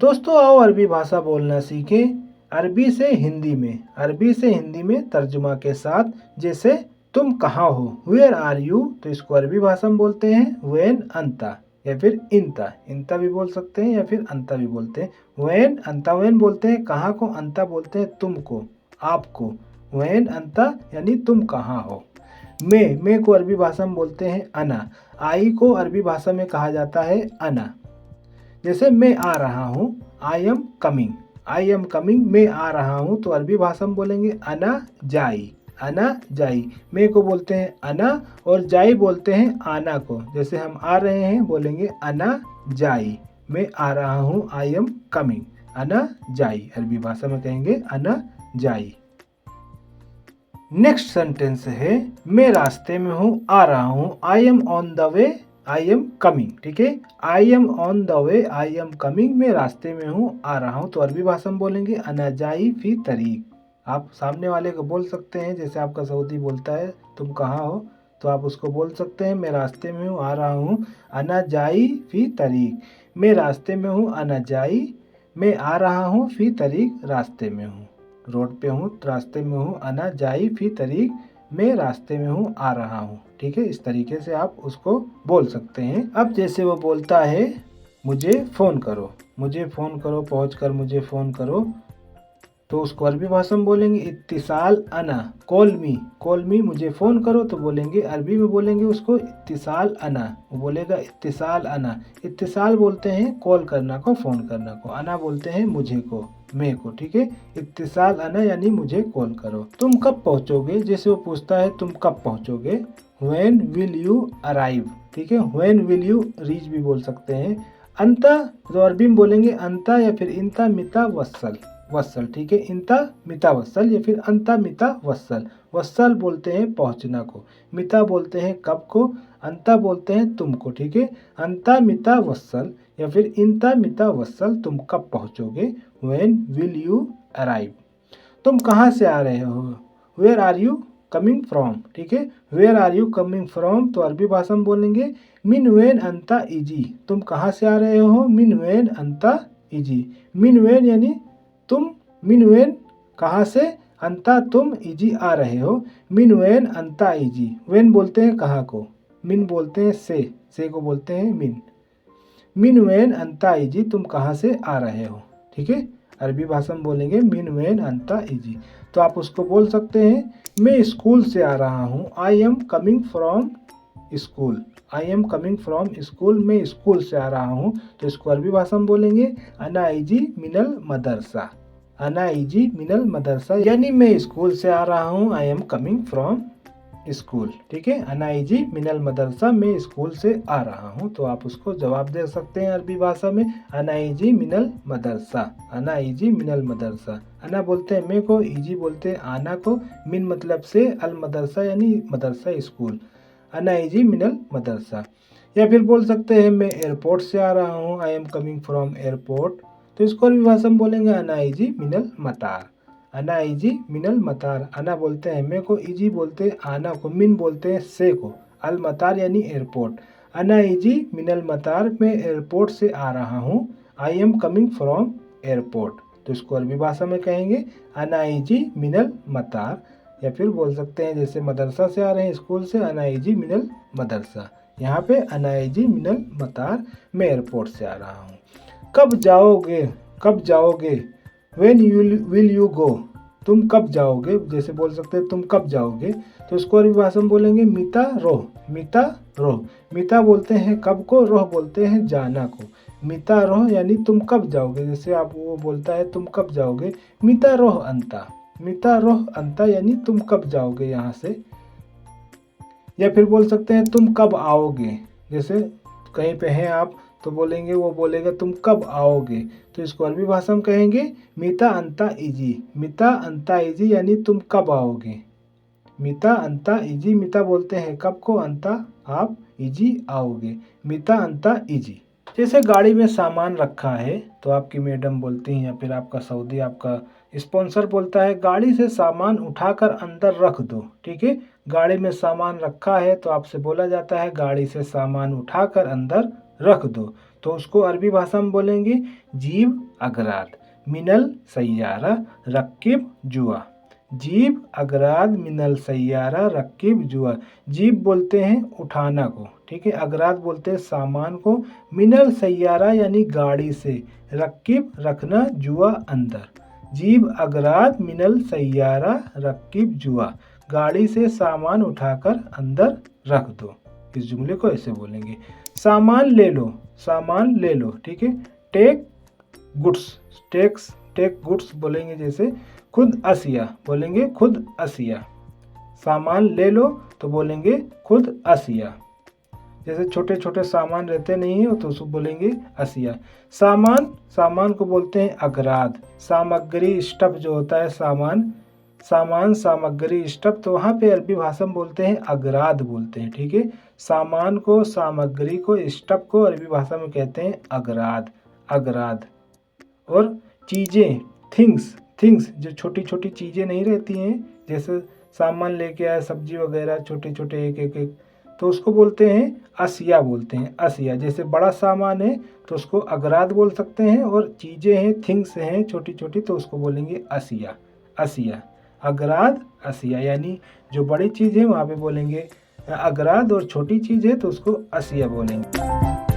दोस्तों आओ अरबी भाषा बोलना सीखें, अरबी से हिंदी में, अरबी से हिंदी में तर्जुमा के साथ। जैसे तुम कहाँ हो, वेयर आर यू, तो इसको अरबी भाषा में बोलते हैं वेन अंता या फिर इंता, इंता भी बोल सकते हैं या फिर अंता भी बोलते हैं। वेन अंता, वेन बोलते हैं कहाँ को, अंता बोलते हैं तुमको, आपको। वेन अंता यानी तुम कहाँ हो। मैं को अरबी भाषा में बोलते हैं अना, आई को अरबी भाषा में कहा जाता है अना। जैसे मैं आ रहा हूँ, I am coming, I am coming, मैं आ रहा हूँ, तो अरबी भाषा में बोलेंगे अना जाई, अना जाई। मैं को बोलते हैं अना और जाई बोलते हैं आना को। जैसे हम आ रहे हैं बोलेंगे अना जाई, मैं आ रहा हूँ, आई एम कमिंग, अना जाई, अरबी भाषा में कहेंगे अना जाई। नेक्स्ट सेंटेंस है मैं रास्ते में हूँ, आ रहा हूँ, I am on the way, I am coming. ठीक है, I am on the way, I am coming, मैं रास्ते में हूँ, आ रहा हूँ, तो अरबी भाषा में बोलेंगे अना जाई फी तरीक। आप सामने वाले को बोल सकते हैं, जैसे आपका सऊदी बोलता है तुम कहाँ हो, तो आप उसको बोल सकते हैं मैं रास्ते में हूँ, आ रहा हूँ, अना जाई फी तरीक, मैं रास्ते में हूँ, अना जाई, मैं आ रहा हूँ, फी तरीक, रास्ते में हूँ, रोड पे हूँ, रास्ते में हूँ, अना जाई फी तरीक, मैं रास्ते में हूँ, आ रहा हूँ। ठीक है, इस तरीके से आप उसको बोल सकते हैं। अब जैसे वो बोलता है मुझे फ़ोन करो, मुझे फ़ोन करो, पहुँच कर मुझे फ़ोन करो, तो उसको अरबी भाषा में बोलेंगे इत्तिसाल अना, कॉल मी, कॉल मी, मुझे फ़ोन करो, तो बोलेंगे अरबी में बोलेंगे उसको इत्तिसाल अना, वो बोलेगा इत्तिसाल अना। इत्तिसाल बोलते हैं कॉल करना को, फ़ोन करना को, अना बोलते हैं मुझे को, मैं को। ठीक है, इत्तिसाल अना यानी मुझे कॉल करो। तुम कब पहुँचोगे, जैसे वो पूछता है तुम कब पहुँचोगे, व्हेन विल यू अराइव। ठीक है, व्हेन विल यू रीच भी बोल सकते हैं। अंता, तो अरबी में बोलेंगे अंता या फिर इंता मिता वत्सल, वत्सल। ठीक है, इंता मिता वत्सल या फिर अंता मिता वत्सल। वत्सल बोलते हैं पहुंचना को, मिता बोलते हैं कब को, अंता बोलते हैं तुमको। ठीक है, अंता मिता वत्सल या फिर इंता मिता वत्सल, तुम कब पहुंचोगे, व्हेन विल यू अराइव। तुम कहाँ से आ रहे हो, where are you coming from. ठीक है, where are you coming from, तो अरबी भाषा में बोलेंगे मिन वेन अंता इजी, तुम कहाँ से आ रहे हो, मिन वेन अंता इजी। मिन वेन यानी तुम, मिन वेन कहाँ से, अंता तुम, इजी आ रहे हो, मिन वेन अंता इजी। वेन बोलते हैं कहाँ को, मिन बोलते हैं से को बोलते हैं मिन। मिन वेन अंता इजी, तुम कहाँ से आ रहे हो। ठीक है, अरबी भाषा में बोलेंगे मिन वेन अंता इजी। तो आप उसको बोल सकते हैं मैं स्कूल से आ रहा हूँ, I am coming from school, I am coming from school, मैं स्कूल से आ रहा हूँ, तो इसको अरबी भाषा में बोलेंगे अना इजी मिनल मदरसा, अना इजी मिनल मदरसा, यानी मैं स्कूल से आ रहा हूँ, I am coming from school. ठीक है, अना इजी मिनल मदरसा, मैं स्कूल से आ रहा हूँ, तो आप उसको जवाब दे सकते हैं अरबी भाषा में अना इजी मिनल मदरसा, अना इजी मिनल मदरसा। अना बोलते हैं मैं को, इजी बोलते हैं आना को, मिन मतलब से, अल मदरसा यानी मदरसा स्कूल, अना इजी मिनल मदरसा। या फिर बोल सकते हैं मैं एयरपोर्ट से आ रहा हूँ, I am coming from airport, तो इसको अरबी भाषा में बोलेंगे अना इजी मिनल मतार, अना इजी मिनल मतार। अना बोलते हैं मैं को, इजी बोलते हैं आना को, मिन बोलते हैं से को, अल मतार यानी एयरपोर्ट। अना इजी मिनल मतार, मैं एयरपोर्ट से आ रहा हूँ, I am coming from airport, तो इसको अरबी भाषा में कहेंगे अना इजी मिनल मतार। या फिर बोल सकते हैं जैसे मदरसा से आ रहे हैं स्कूल से, अना इजी मिनल मदरसा, यहाँ पे अना इजी मिनल मतार, मैं एयरपोर्ट से आ रहा हूँ। कब जाओगे, कब जाओगे, When will you go, तुम कब जाओगे, जैसे बोल सकते हैं तुम कब जाओगे, तो उसको अरबी भाषा में बोलेंगे मिता रोह, मिता रोह। मिता बोलते हैं कब को, रोह बोलते हैं जाना को, मिता रोह यानी तुम कब जाओगे। जैसे आप वो बोलता है तुम कब जाओगे, मिता रोह अंता, मिता रोह अंता यानी तुम कब जाओगे यहाँ से। या फिर बोल सकते हैं तुम कब आओगे, जैसे कहीं पे हैं आप तो बोलेंगे, वो बोलेगा तुम कब आओगे, तो इसको अरबी भाषा में कहेंगे मिता अंता इजी, मिता अंता इजी यानी तुम कब आओगे, मिता अंता इजी। मिता बोलते हैं कब को, अंता आप, इजी आओगे, मिता अंता इजी। जैसे गाड़ी में सामान रखा है तो आपकी मैडम बोलती हैं या फिर आपका सऊदी, आपका स्पॉन्सर बोलता है गाड़ी से सामान उठाकर अंदर रख दो। ठीक है, गाड़ी में सामान रखा है तो आपसे बोला जाता है गाड़ी से सामान उठाकर अंदर रख दो, तो उसको अरबी भाषा में बोलेंगे जीब अगराद। मिनल सैयारा रक्किब जुआ। जीब अगराद मिनल सैयारा रक्किब जुआ। जीब बोलते हैं उठाना को, ठीक है। अगराद बोलते हैं सामान को। मिनल सैयारा यानी गाड़ी से। रक्किब रखना, जुआ अंदर। जीब अगराद मिनल सैयारा रक्किब जुआ। गाड़ी से सामान उठाकर अंदर रख दो। इस जुमले को ऐसे बोलेंगे। सामान ले लो, सामान ले लो, ठीक है। टेक गुड्स, टेक गुड्स बोलेंगे जैसे खुद असिया, बोलेंगे खुद असिया। सामान ले लो तो बोलेंगे खुद असिया। जैसे छोटे छोटे सामान रहते नहीं है तो उसको बोलेंगे असिया। सामान को बोलते हैं अगराद। सामग्री स्टफ जो होता है सामान सामग्री स्टफ, तो वहाँ पे अरबी भाषा में बोलते हैं अगराद बोलते हैं, ठीक है। सामान को, सामग्री को, स्टफ को अरबी भाषा में कहते हैं अगराद। और चीज़ें, थिंग्स जो छोटी छोटी चीज़ें नहीं रहती हैं, जैसे सामान लेके आए सब्जी वगैरह छोटे छोटे एक तो उसको बोलते हैं असिया, बोलते हैं असिया। जैसे बड़ा सामान है तो उसको अगराद बोल सकते हैं, और चीज़ें हैं, थिंग्स हैं छोटी छोटी, तो उसको बोलेंगे असिया। अगराद असिया, यानी जो बड़ी चीज़ है वहाँ पे बोलेंगे अगराद, और छोटी चीज़ है तो उसको असिया बोलेंगे।